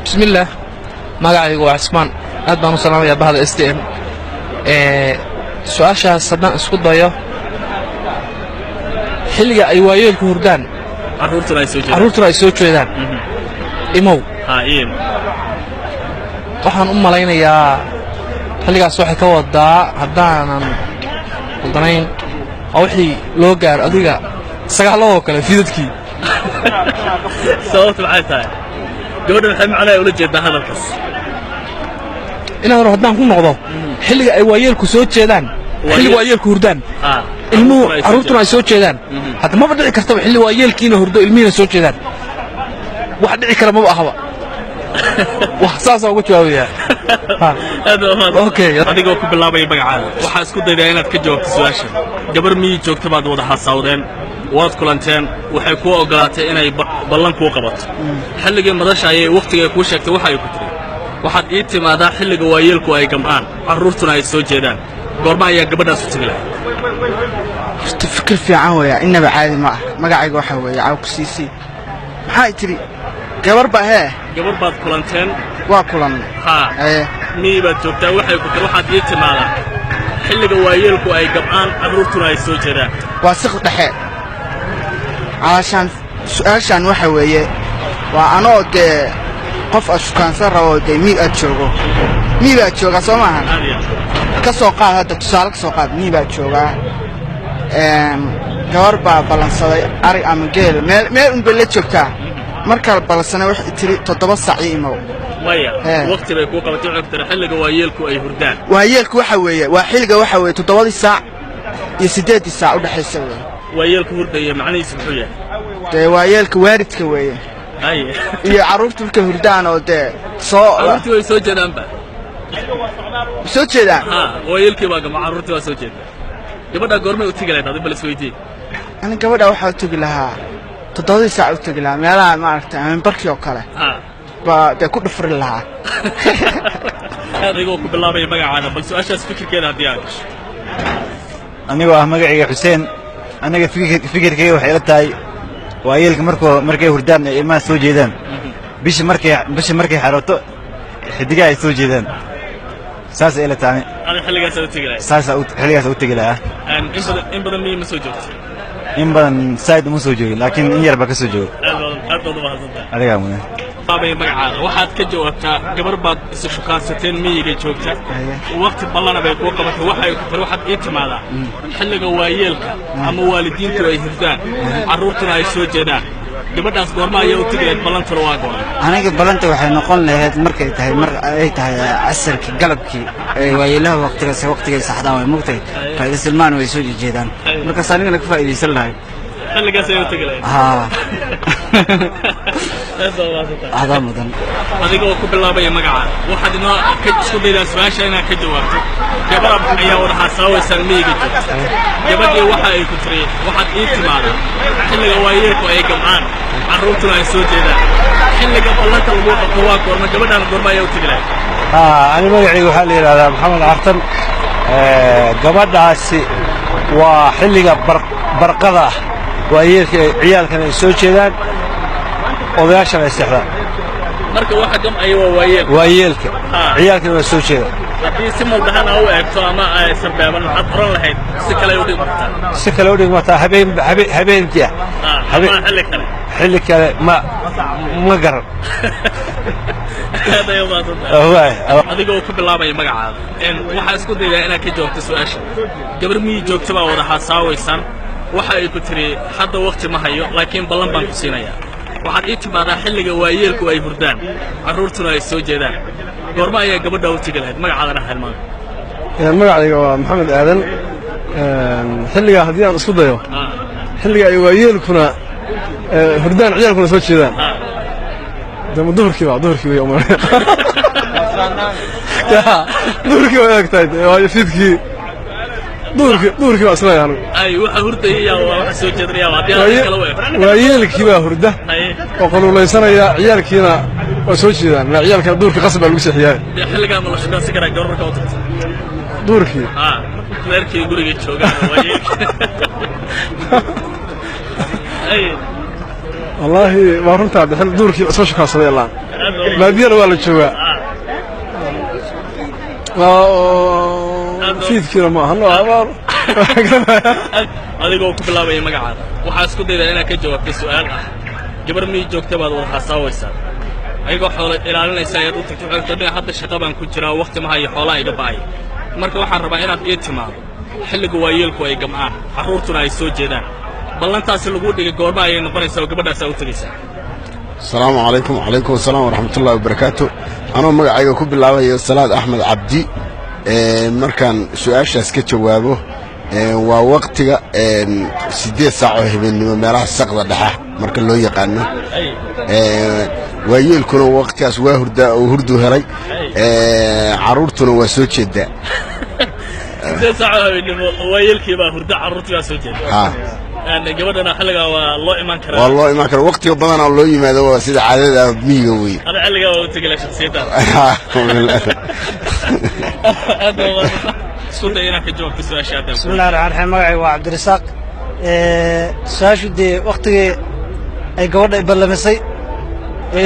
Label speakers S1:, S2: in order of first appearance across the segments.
S1: بسم الله magacaygu waa Cismaan aad baan u salaamayaa bahda STM su'aashaas haddaan isku dayo xilliga ay waayeelku hurdaan carruurtuna ay soo jeedaan imow waxaan u malaynayaa xilligaas waxay ka wadaa haddaanan qaldanayn oo wixii loo gaaro adiga sagaaloo kale fiidadkii
S2: sababtu maxay tahay gabadha waxay macnaheedu ula jeedaa hadalkaas
S1: inaan haddaan ku noqdo xilliga ay waayeelku soo jeedaan xilliga waayeelku hurdaan ilmuhu carruurtuna ay soo jeedaan hadda maba dhici kartaba xilli waayeelkiina hurdo ilmihiina soo jeedaan wax dhici kara maba ahaba wax saasaan uga jawaabayaa
S2: adigoo ku bilaabaya magacaada waxaa isku daydaa inaad ka jawaabto su-aasha gabar miyi joogta baad wada hasaawdeen waad kulanteen waxay kuu ogolaatay inay ballan kuu qabato xilligii madasha ayay wakhtiga kuu sheegtay waxa ay ku tiri waxaad ii timaadaa xilliga waayeelku ay gam'aan carruurtuna ay soo jeedaan goorma ayaa gabadhaas u tegi lahayd
S3: fikir fiican weeya innaba caadi ma ah magacayga waxa weeye caaw ku siisii maxay tiri gabar baa hee
S2: gabar baad kulanteen
S3: waa kulannay
S2: miyi baad joogtaa waxay ku tiri waxaad ii timaadaa xilliga waayeelku ay gam'aan carruurtuna ay soo jeedaan
S3: waa siq dhexe caashaan su'aashaan waxa weeye waa anoo dee qof aad shukaansan rabo dee miyi aad joogaa soo maahan ka soo qaad hadda tusaale ka soo qaad miyi baad joogaa gabar baa ballansaday ari ama geel meel unbay la joogtaa markaa ballansanay waxay tiri 7 saac ii imow
S2: waqti bay kuu qabatay waxay tiri xilliga waayeelku ay hurdaan
S3: waayeelku waxa weeye waa xilliga waxa weeye 7 saac iyo 8 saac u dhaxaysa weeye
S2: waayeelku hurdaya macnihiisu muxuu yahay
S3: dee waayeelka waaridka weeye iyo carruurtu markay hurdaan oo dee
S2: carruurtii way soo jeedaanba
S3: soo jeedaan
S2: waayeelkii baa gama carruurtii waa soo jeedaa gabadhaa goormay u tegi lahayd adiga bal isweydiye
S3: ani gabadha waxaa u tegi lahaa 7 saac u tegi lahaa meelaha maaragtay ambarkii oo kale baa dee ku dhufri lahaa
S2: adigoo ku bilaabaya magacaada bal su-aashaas fikirkeeda haddii aad gasho
S4: anigoo ah magacayga xuseen aniga fikirkayga waxay ila tahay waayeelka markay hurdaan ay ilmaha soo jeedaan bisha markay xarooto xidigaha ay soo jeedaan saas ay ila tahay xilligaas u tegi lahaa
S2: in badan miyi ma soo joogto
S4: in badan saaid uma soo joogin laakiin in yar baa ka soo jooga
S2: aad baad u mahadsantahay
S4: adigaa mudan
S2: magacaada waxaad ka jawaabtaa gabar baad isu shukaansateen miyiga joogta waqti ballana bay kuu qabatay waxay ku tiri waxaad ii timaadaa xilliga waayeelka ama waalidiintu ay hurdaan carruurtuna ay soo jeedaan gabadhaas goorma ayaa u tegi lahayd ballantuna waa goorma
S3: aniga ballanta waxay noqon lahayd markay tahay mar ay tahay casarkii galabkii waayeelaha waqtigay saxdaan way mugtay faa'iidaysilmaan way soo jeedaan markaas anigana ka faa'iidaysan lahay
S2: xilligaas ayaa u tegi lahayd
S3: adaa mudan
S2: adigoo ku bilaabaya magacaada waxaad inoo isku daydaa su-aasha inaad ka jawaabto gabar ayaa wada xasaawaysaan miyiga joogta gabadhii waxa ay ku tiri waxaad ii timaadaa xilliga waayeelku ay gam'aan carruurtuna ay soo jeedaan xilliga ballanta lagu qabto waa goorma gabadhaana goorma ayaa u tegi lahayd
S4: ani magacayga waxaa la yidhahdaa maxamed cartan gabadhaasi waa xilliga barqada ah waayeelka ciyaalkana ay soo jeedaan odayaashana ay seexdaan
S2: marka waxa gam'aya waa
S4: waayeelka ciyaalkana waa soo jeedaan
S2: haddii si maldahana u eegto ama ay sarbeeban waxaad oran lahayd si kale u dhigmataa
S4: si kale u dhigmataa habeenkii xilli kale ma garan
S2: adigoo ku bilaabaya magacaada waxaa isku daydaa inaad ka jawaabto su-aasha gabar miyi joogta baa wada hasaawaysaan waxa ay ku tiri hadda waqti ma hayo laakiin ballan baan ku siinayaa waxaad ii timaadaa xilliga waayeelku ay hurdaan carruurtuna ay soo jeedaan goorma ayaa gabadhaa u tegi lahayd magacaadana helmaan
S5: magacayga waa maxamed aadan xilligaa haddii aan isku dayo xilliga ay waayeelkuna hurdaan ciyaalkuna soo jeedaan dama duhurkii wey duhurkii waa eegtahay waayo fiidkii duhurkii baa isleeyahay anigu
S2: ay waxa hurdaya waxa soo jeedinaya haddii aan kala weeg
S5: waayeelkii baa hurda oo qaluulaysanaya ciyaalkiina waa soo jeedaan ma ciyaalkana duhurkii qasab baa lagu seexiyaa
S2: xilligaa ma la shukaansan karaa gabar markaa u tagto
S5: duhurkii
S2: reerkii guriga joogaan waayeelkii
S5: والله ما رنت عبد الحليم دورك اسمه شكاصة يلا baadiyana waa la joogaa fiidkiina ma ahano
S2: adigoo ku bilaabaya magacaada waxaa isku daydaa inaad ka jawaabto su'aal ah gabar miyay joogta baad wada xasaawaysaa ayagoo xoolo ilaalinaysa ayaad u tagto xogtadina hadda shaqa baan ku jiraa waqti ma hayo xoolaha iga ba'ay marka waxaan rabaa inaad ii timaado xilliga waayeelku ay gam'aan carruurtuna ay soo jeedaan ballantaasi lagu dhigay goorma ayay noqonaysaa oo gabadhaasaa u tegaysaa
S6: السلام عليكم وعليكم السلام ورحمة الله وبركاته أنا مقعيقا كبلاوة أستاذ أحمد عبدي مركان سؤاشا اسكا جوابه ووقتها 8 ساعة من ميراها السقطة دحا مركان لو يقانا ويلكنا وقتها سوا هردو هري عرورتنا وسوتش الداء
S2: 8 ساعة من ويلكي با هردو عرورتنا وسوتش الداء gabadhana xilliga waa loo iman karaa
S6: والله ما كان وقتي بدنا لو يماده waa sida caadada miyiga way
S2: ana xilliga waa u tagay shakhsiyada isku dayna ka jawaabto su'aashaada
S7: bismillaahir rahmaanir rahiim magacay waa Cabdirasaaq su'aashii waqtigii ay gabadha ay ballamisay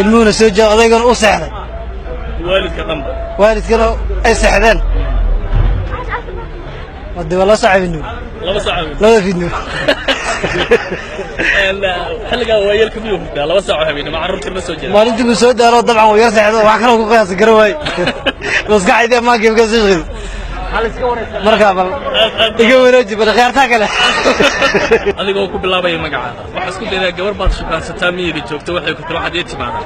S7: ilmuhuna soo jeeday odaygana u seexday waalidkana ay seexdeen wadii wala saacibinu laba fiidno
S2: xilliga waayeelka miyuu hurdaa 2 saac oo habeen ma carruurtii la soo jeedaa
S7: maalintii uu soo daalo dabcan uu yar seexdo wax kale ku qiyaas garan waay maskaxdii ma geeb ka soo shaqeey marka bal iga wareeji bal khiyaarta kale
S2: adigoo ku bilaabay magacaada waxa isku daydaa gabar baad shukaansataa miyiga joogto waxay ku tiro waxaad ii timaadaan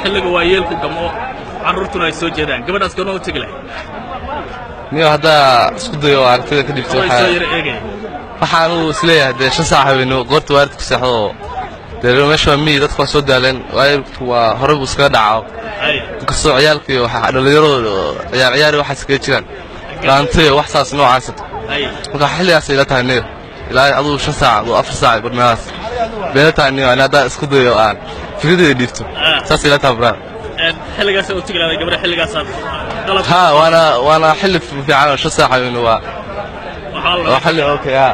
S2: xilliga waayeelku gamo carruurtuna ay soo jeedaan gabadhaas goorma u tagi lahayd
S1: miyo hadda isku dayo aragtida ka dhibto waxaan uu isleeyahay dee 5 saac habeen goorta waalidku seexdo dee meesha miyi dadku soo daaleen waalidku waa hore buu iska dhaco kasoo ciyaalkii waxa dhalinyarada ciyaar waxa iska jiraan laantay wax saas noocaas marka xilligaas ila tahay ilaa aduu 5 saac oo 4 saac barnaamij beelataani ana hadda isku dayo aan fikradeyda dhibto saas ila tahay
S2: xilligaas uu tagi lahayd gabadha xilligaas
S1: ها وانا حلف في عام 5 ساعه انه وحل اوكي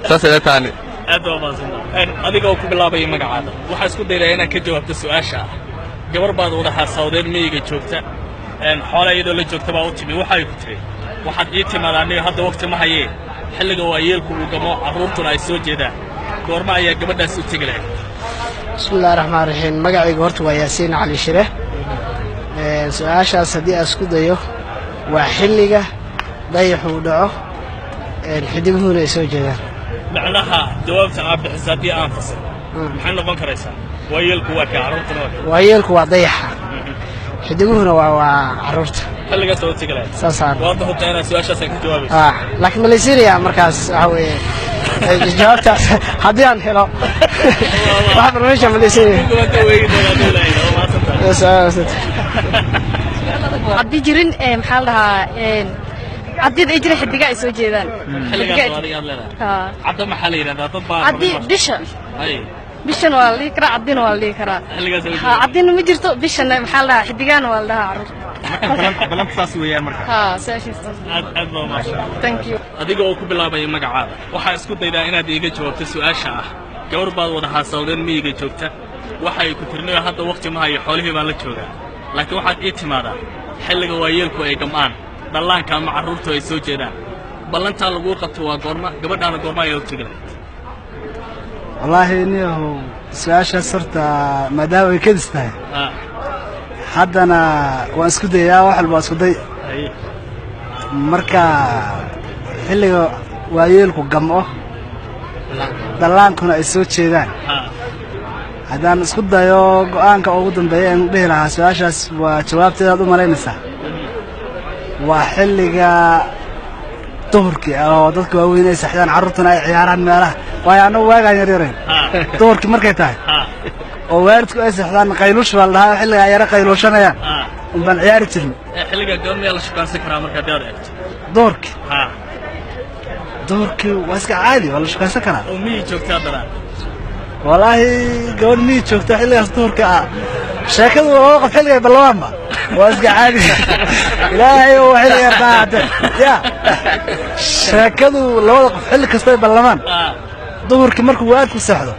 S1: تاسع ثاني
S2: aadoo maasan adigoo ku bilaabay magacaada waxa isku dayday inaad ka jawaabto su'aasha gabar baad wada xasaawdeen miyiga joogta xoolaheedo la joogta baa u timi waxa ay ku tiri waxaad ii timaadaan aniga hadda waqti ma hayee xilliga waayeelku uu gamo carruurtuna ay soo jeedaan goorma ayaa gabadhaas u tagi lahayd
S7: bismillaahir rahmaanir rahiim magacayga horta waa Yaasiin Cali Shire su'aashaas haddii aan isku dayo waa xilliga dayaxu dhaco xidiguhuna ay soo jeedaan
S2: macnaha jawaabta aad bixisaa haddii aan fasir maxay noqon karaysaa waayeelku waa ka carruurtuna
S7: waayeelku waa dayaxa xidiguhuna waa carruurta
S2: xilligaas oo tagi lahayd
S7: saasaan
S2: waad hubtaa inaad su'aashaas ka jawaabayso
S7: laakiin malaysiya markaas waxa weeye jawaabtaas haddii aan helo waxa barnaamijka malaysiya
S8: haddii jirin maxaa la dhahaa haddii ay jirin xidiga ay soo jeedaan
S2: cadda maxaa la yidhahdaa dad baa
S8: haddii bishan waa la dhihi karaa caddina waa la dhihi karaa caddina ma jirto bishana maxaa la dhahaa xidigaana waa la dhahaa carruur
S2: balantaas weeyaan marka aad baa maasha
S8: thank you
S2: adiga oo ku bilaabay magacaada waxaa isku daydaa inaad iiga jawaabto su'aasha ah gabar baad wada xasaawdeen miyiga joogta waxay ku tirnay hadda waqti ma hayo xoolihii baan la joogaa laakiin waxaad ii timaadaa xilliga waayeelku ay gam'aan dhallaanka ama carruurtu ay soo jeedaan ballantaa lagu qabto waa goorma gabadhaana goorma ayaa u tegi lahayd
S7: wallaahi niyahow su'aashaas horta maadaama ay kadis tahay haddana waan isku dayaa wax walba isku day marka xilliga waayeelku gam'o dhallaankuna ay soo jeedaan haddaan isku dayo go'aanka ugu dambeeya aan dhihi lahaa su'aashaas waa jawaabteeda aad u malaynaysaa waa xilliga duhurkii oo dadka waaweyn ay saxdaan carruurtuna ay ciyaaraan meelaha waayo annagu waagaan yaryarayn duhurkii markay tahay oo waalidku ay saxdaan qayluush baa la dhahaa xilliga ay yara qayluushanayaan unbaan ciyaari jirin
S2: xilliga goorma la shukaansan karaa marka haddaad eegto
S7: duhurkii waa iska caadi waa la shukaansan karaa
S2: oo miyi joogtaa daraa
S7: wallaahi gabadh miyi joogta xilligaas duhurka sheekadu waa qof xilliga ballawaanba waa iska caadi ilaahay oo xilliga qaade ya sheekadu labada qof xilli kasta ballamaan duhurkii markuu waalidku seexdo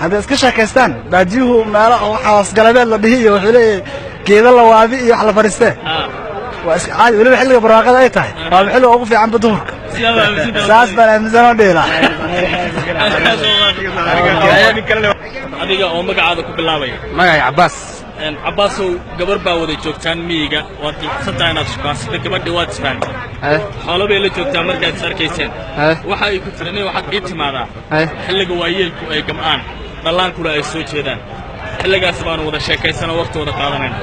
S7: hadday iska sheekaystaan baadiyuhu meelo oo waxaas galabeed la dhihi iyo wuxuu leeyahay geeda la waabi iyo wax la fariistee waa iska caadi weliba xilliga barwaaqada ay tahay waa xilliga ugu fiicanba duhurka saas baan aaminsan oo dhiila
S2: adiga oo magacaada ku bilaabaya
S1: magacay cabbaas
S2: cabbaasow gabar baa wada joogtaan miyiga waad ilxsantahay inaad shukaansato gabadhii waad isfahanteen xoolo bay la joogtaa markaad is arkayseen waxa ay ku tiri nin waxaad ii timaadaa xilliga waayeelku ay gam'aan dhallaankuna ay soo jeedaan xilligaas baanu wada sheekaysanoo waqti wada qaadanayna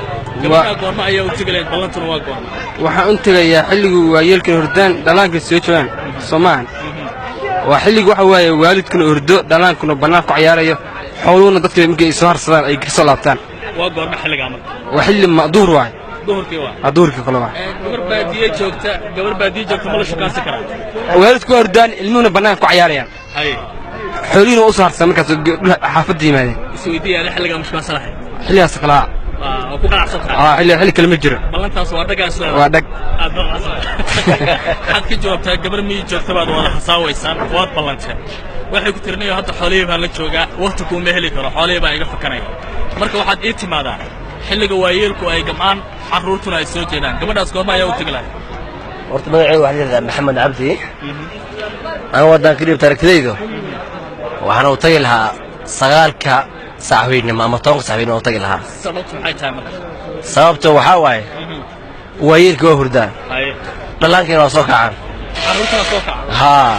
S2: gabadhaa goorma ayaa u tegi lahayd ballantuna waa goorma
S1: waxaan u tegayaa xilliguu waayeelkan hordaan dhallaanka soo joogaan soo maahan waa xilliga waxa waaye waalidkuna ordo dhallaankuna bannaan ku cayaarayo xooluhuna dadka markay ay soo harsadaan ay ka soo laabtaan
S2: waa goorma xilligaa marka
S1: waa xilli duhur waay
S2: duhurkii waa
S1: duhurkii kale waay
S2: gabar baadiye joogta ma la shukaansan karaa
S1: waalidku hordaan ilmuhuna bannaan ku cayaarayaan xoolihiina u soo harsadaan markaas xaafadda yimaadeen
S2: isweydiiyaana xilligaa ma shukaansan lahayd
S1: xilligaas kalaa
S2: waa ku qanacsan tahay
S1: xilli kale ma jiro
S2: ballantaas waa dhagaas
S1: waa dhag
S2: waxaad ka jawaabtaa gabar miyi joogta baad wada hasaawaysaan waad ballanteen waxay ku tirinayo hadda xoolihii baan la joogaa waqti kuuma heli karo xoolihii baa iga fakanaya marka waxaad ii timaadaa xilliga waayeelku ay gam'aan carruurtuna ay soo jeedaan gabadhaas goorma ayaa u tegi lahay
S9: horta magacaygu waxaa layidhahdaa maxamed cabdi anigu haddaan ka dhiibta aragtidaydu waxaana u tagi lahaa 9 saac habeennimo ama 10 saac habeennimo u tagi lahaa
S2: sababtu maxay tahay marka
S9: sababta waxaa waaye waayeelka waa hurdaan dhallaankiina waa soo kacaan
S2: carruurtuna soo kacaan
S9: haa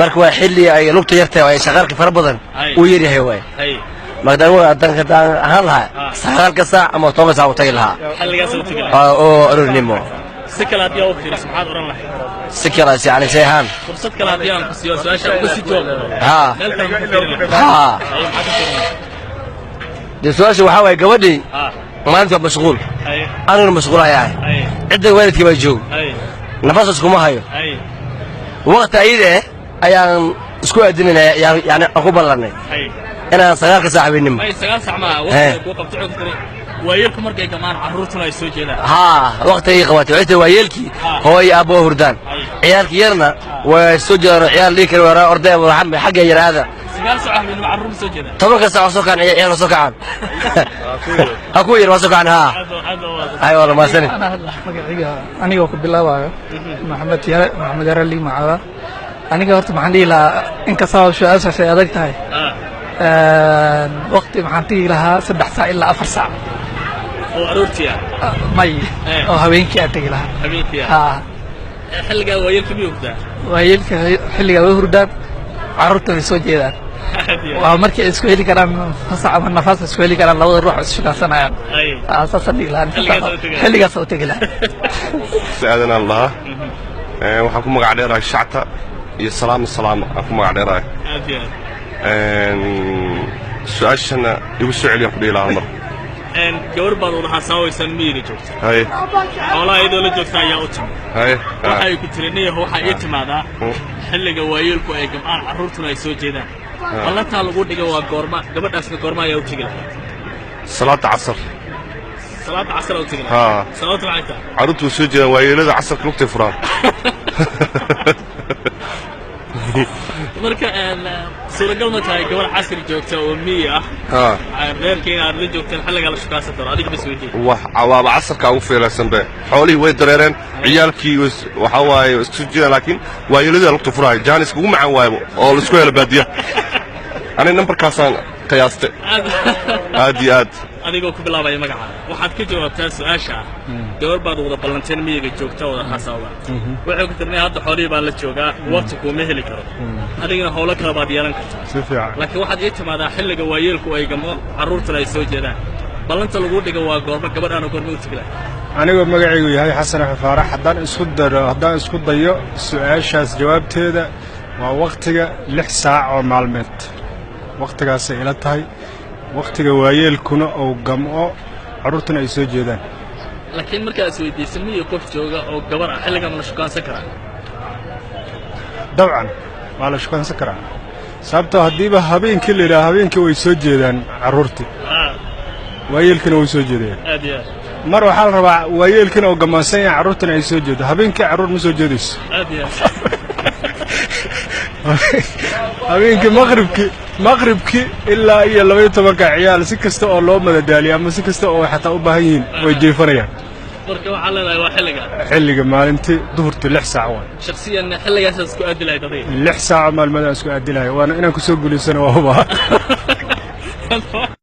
S9: marka waa xilli ay lugta yartahay ay shaqaalka fara badan uu yaryahay waay maadaama haddaan ahaan lahaa 9 saac ama 10 saac u tagi lahaa
S2: xilligaas u tagi lahaa
S9: oo aroornimo
S2: si kale haddii u fiiriso maxaad oran lahayd
S9: si kale yani shay ahaan
S2: fursad kale haddii aan ku siiyo su-aasha ku sii jawaab
S9: haa
S2: meel kale ku fiirin
S9: haa dee su-aasha waxaa waaye gabadhii maalinta waa mashquul aniguna mashquul ayahay cidda waalidkii baa joog nafas iskuma hayo waqti ayada ayaan isku aadinayna yani aan ku ballanay inaan 9 saac habeennimo
S2: 9 saac ma waqti ku qabto cudurka waayeelku markay gamaan carruurtuna ay soo jeedaan
S9: haa waqti ay qabatay wixii waayeelkii hooy abo hurdaan ciyaalkii yarna way soo jeedaan ciyaal liikar wara orday waxaan xagga yaraada
S2: 9 saac min carruur soo jeedaan
S9: 10 saac soo kaan ciyaal soo kacaan aku yar soo kacaan haa ay wala ma sanin
S10: magaciga aniga ku bilaabayo maxamed yare li macada aniga horta maxaan dhihi lahaa inkastoo su'aashaas ay adag tahay waqti maxaan dhihi lahaa 3 saac ilaa 4 saac
S2: oo aroortii
S10: may oo habeenkii aan tagi lahaa
S2: habeenkii xilliga waayeelka miyuu hurdaa
S10: waayeelka xilliga way hurdaan carruurta way soo jeedaan waa markii isku heli karaan fasax ama nafas isku heli karaan labada ruux isku shaqaysanayaan aasaasan dhihi lahaa xilligaas u tagi lahaa
S11: سأدنا الله وحكم مقعدير الشعتة يسلام أكو مقعدير سؤال شنا يبص عليه قبل الأمر
S2: gabar baad wada hasaawaysaan miyiga joogta xoolaha iyadoo la joogta ayaa u timi waxay ku tirinayaho waxaa ii timaadaa xilliga waayeelku ay gam'aan carruurtuna ay soo jeedaan ballantaa lagu dhiga waa goorma gabadhaasna goorma ayaa u tegi lahay
S11: صلاة عصر
S2: صلاة عصر أو تجلس. صلاة العصر.
S11: عرضت وسجل ويلد عصر كلوك فران.
S2: marka suuragal ma tahay gabar casri joogta oo miyi ah reerkeena aad la joogtaan xilliga la shaqaysan doono adiga bas weydii
S11: waa casarka ugu fiilaysan be xoolihii way dareereen ciyaalkii waxa waaye isku jira laakiin waa yeelada lugta furaay jaanis ugu macaan waayo oo la isku helo baadiya aniga nambarkaasaan qiyaastay aad iyo aad
S2: adigoo ku bilaabaya magaca waxaad ka jawaabtaa su'aasha gabar baad wada ballanteen miyiga joogta wada xasaawa waxay ku tirnay hadda xoolihii baa la joogaa waqti kuma heli karo adigana howlo kale baad yeelan kartaa
S5: si fiican
S2: laakiin waxaad ii timaadaa xilliga waayeelku ay gamo carruurtuna ay soo jeedaan ballanta lagu dhigo waa goorma gabadhaana goorma u tegi lahay
S5: anigoo magacaygu yahay xasan xafaarax haddaan isku dayo su'aashaas jawaabteeda waa waqtiga 6 saac oo maalmeed waqtigaasay ila tahay waqtiga waayeelkuna oo gamco carruurtuna ay soo jeedaan
S2: laakiin markaa is weydiisan miyi qof jooga oo gabar ah xilligan la shukaansan karaa
S5: dabcan waa la shukaansan karaa sababtoo haddiiba habeenkii la yidhaha habeenkii way soo jeedaan carruurtii waayeelkina way soo jeedayaan
S2: aad iyo
S5: mar waxaa la rabaa waayeelkina oo gammaansan yahay carruurtuna ay soo jeedo habeenkii carruur ma soo jeedayso
S2: aad iyo
S5: habeenkii maqribkii ilaa iyo 12 ciyaal si kasta oo loo madadaaliyo ama si kasta oo xataa u baahan yihiin way jeefanayaan
S2: marka waxa leedahay waa
S5: xilliga maalintii duhurtii 6 saac waa
S2: shakhsiyan xilligaas isku aadilay dadii
S5: 6 saac maalmada isku aadilay waana inaan ku soo guuleysano waa huba